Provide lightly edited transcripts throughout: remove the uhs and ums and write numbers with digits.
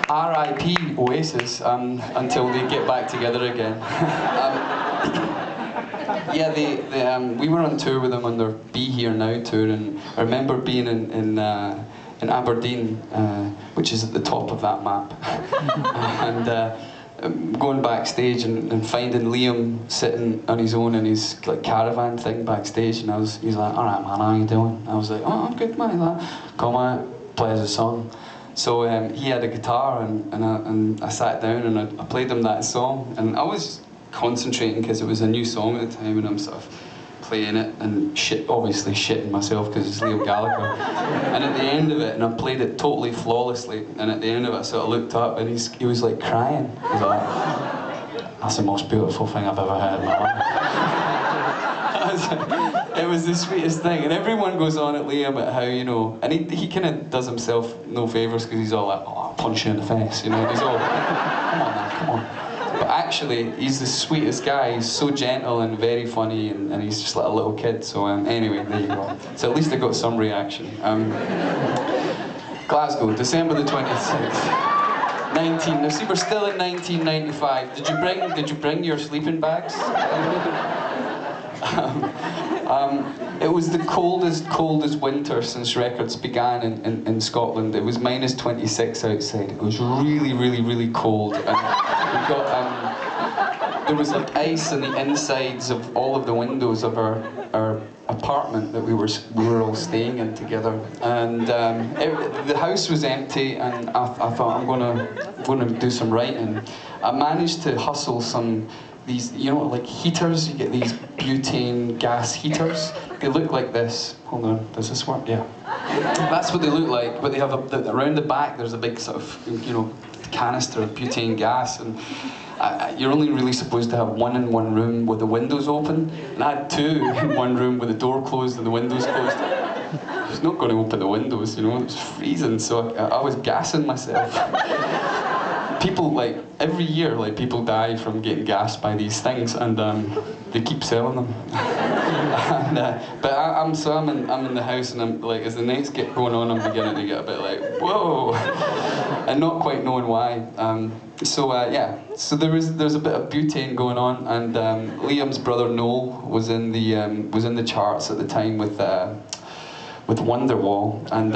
R.I.P. Oasis until they get back together again. Yeah, we were on tour with them on their Be Here Now tour, and I remember being in Aberdeen, which is at the top of that map, and going backstage and finding Liam sitting on his own in his like caravan thing backstage, and he's like, "All right, man, how you doing?" I was like, "Oh, I'm good, man." He's like, "Come on, play us a song." So he had a guitar, and I sat down and I played him that song, and I was concentrating because it was a new song at the time, and I'm sort of playing it and obviously shitting myself because it's Liam Gallagher. And at the end of it, and I played it totally flawlessly, and at the end of it I sort of looked up and he was like crying. He was like, "That's the most beautiful thing I've ever heard in my life." It was the sweetest thing, and everyone goes on at Liam at how, you know, and he kind of does himself no favours because he's all like, "Oh, I'll punch you in the face," you know, and he's all, "Come on man, come on." But actually, he's the sweetest guy. He's so gentle and very funny, and he's just like a little kid. So anyway, there you go. So at least I got some reaction. Glasgow, December the 26th. Now see, we're still in 1995. Did you bring your sleeping bags? It was the coldest winter since records began in Scotland. It was minus 26 outside. It was really, really, really cold. And we got, there was like ice on the insides of all of the windows of our apartment that we were all staying in together. And the house was empty, and I thought, I'm gonna do some writing. I managed to hustle these, you know, like heaters. You get these butane gas heaters. They look like this. Hold on, does this work? Yeah. That's what they look like, but they have around the back there's a big sort of, you know, canister of butane gas, and you're only really supposed to have one in one room with the windows open, and I had two in one room with the door closed and the windows closed. I was not going to open the windows, you know, it was freezing, so I was gassing myself. People, like, every year, like, people die from getting gassed by these things, and they keep selling them. But I'm in the house, and I'm like, as the nights get going on, I'm beginning to get a bit like, whoa, and not quite knowing why. Yeah, so there's a bit of butane going on, and Liam's brother Noel was in the charts at the time with Wonderwall, and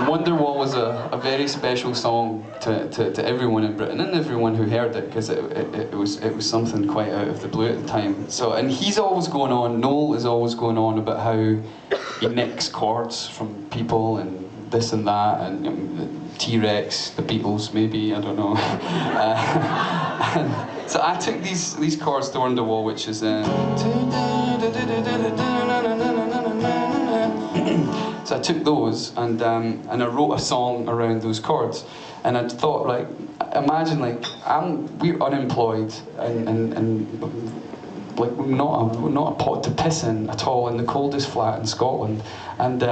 Wonderwall was a very special song to everyone in Britain and everyone who heard it, because it was something quite out of the blue at the time. So, and Noel is always going on about how he nicks chords from people and this and that, and T-Rex, the Beatles maybe, I don't know. So I took these chords to Wonderwall, which is so I took those and I wrote a song around those chords, and I thought, like, imagine, like, we're unemployed and like not a pot to piss in at all in the coldest flat in Scotland, and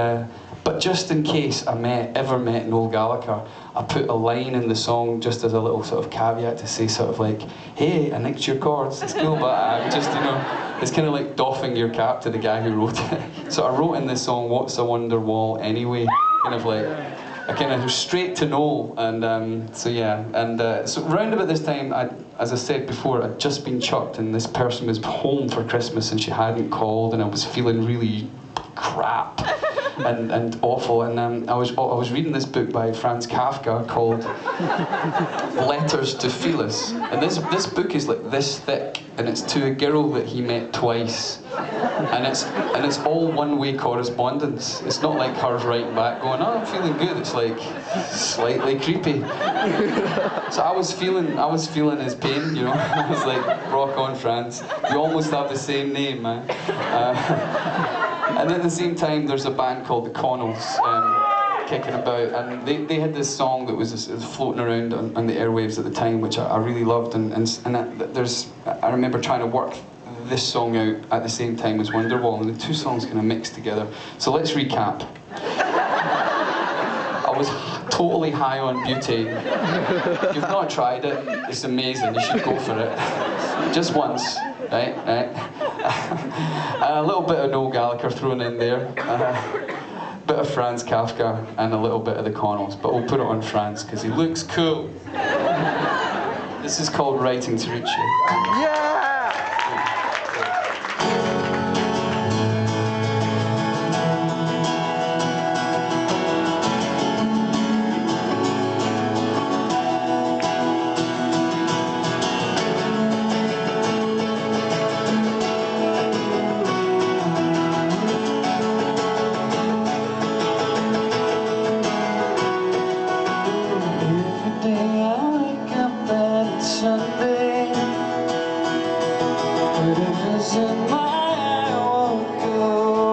but just in case I ever met Noel Gallagher, I put a line in the song just as a little sort of caveat to say sort of like, "Hey, I nicked your chords, it's cool, but I'm just, you know," it's kind of like doffing your cap to the guy who wrote it. So I wrote in this song, "What's a Wonderwall Anyway?" Kind of like, I kind of straight to Noel, and so yeah, and so round about this time, as I said before, I'd just been chucked, and this person was home for Christmas and she hadn't called, and I was feeling really crap and awful, and I was reading this book by Franz Kafka called Letters to Phyllis, and this book is like this thick, and it's to a girl that he met twice, and it's all one-way correspondence. It's not like her writing back going, "Oh, I'm feeling good." It's like slightly creepy. So I was feeling his pain, you know. I was like, rock on, Franz. You almost have the same name, man. And at the same time, there's a band called the Connells kicking about, and they had this song that was floating around on the airwaves at the time, which I really loved, and I remember trying to work this song out at the same time as Wonderwall, and the two songs kind of mixed together. So let's recap. I was totally high on butane. If you've not tried it, it's amazing, you should go for it. Just once, right? A little bit of Noel Gallagher thrown in there. bit of Franz Kafka and a little bit of the Connells, but we'll put it on Franz because he looks cool. This is called Writing to Reach You. Yeah! Sunday, whatever's in my eye won't go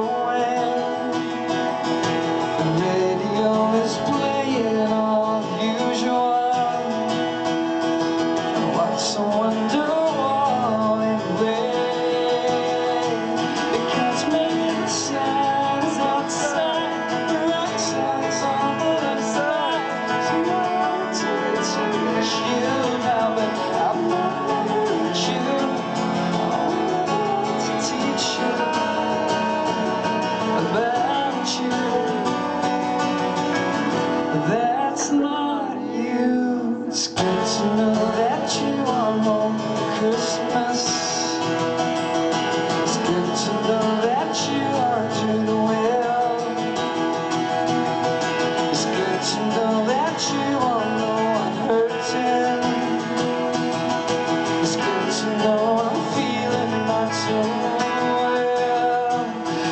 away. The radio is playing all usual. What's a wonderwall anyway? Because making signs outside, the right signs on the left side. So I want to teach you now, but I'm not gonna reach you. I want to teach you about you. That's not you. It's good to know that you are home for Christmas. It's good to know that you are doing well. It's good to know that you all know I'm hurting. It's good to know I'm feeling not so well.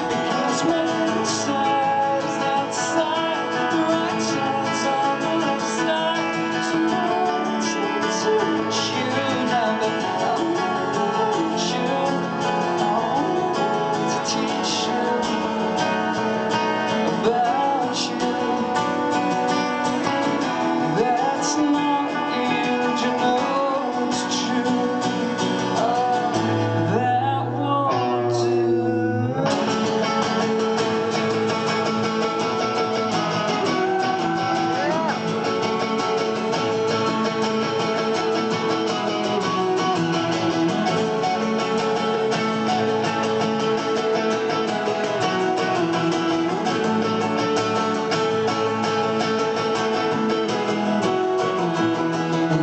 Because my side is outside, the right side's on the left side. So I want to reach you now, but I'm not gonna reach you. I want to teach you about you. That's not you, you know it's true. That won't do.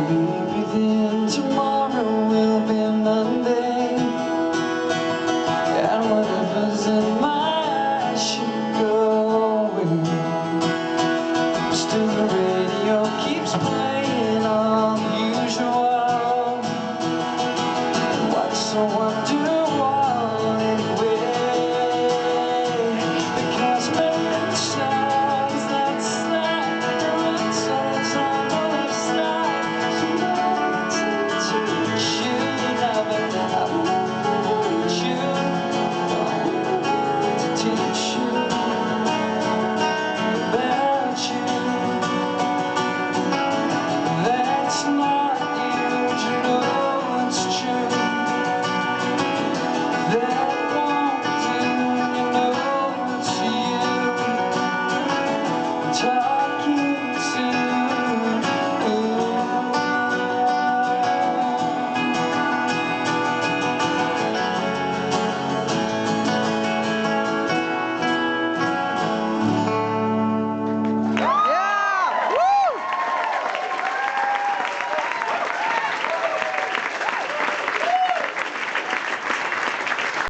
Maybe then tomorrow will be Monday, and whatever's in my eyes should go away. Still the radio keeps playing